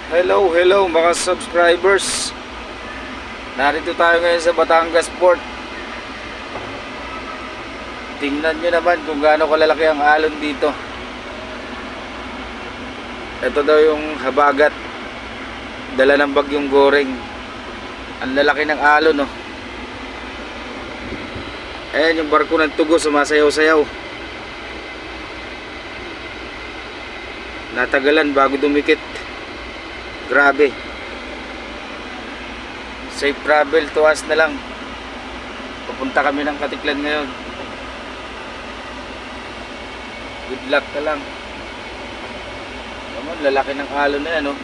Hello mga subscribers. Narito tayo ngayon sa Batangas Port. Tingnan nyo naman kung gaano kalalaki ang alon dito. Ito daw yung habagat, dala ng bagyong Goreng. Ang lalaki ng alon, oh. Ayan yung barko ng Tugo, sumasayaw-sayaw. Natagalan bago dumikit. Grabe. Safe travel to us na lang. Pupunta kami ng Katiklan ngayon. Good luck na lang. Naman, lalaki ng alon na yan, oh.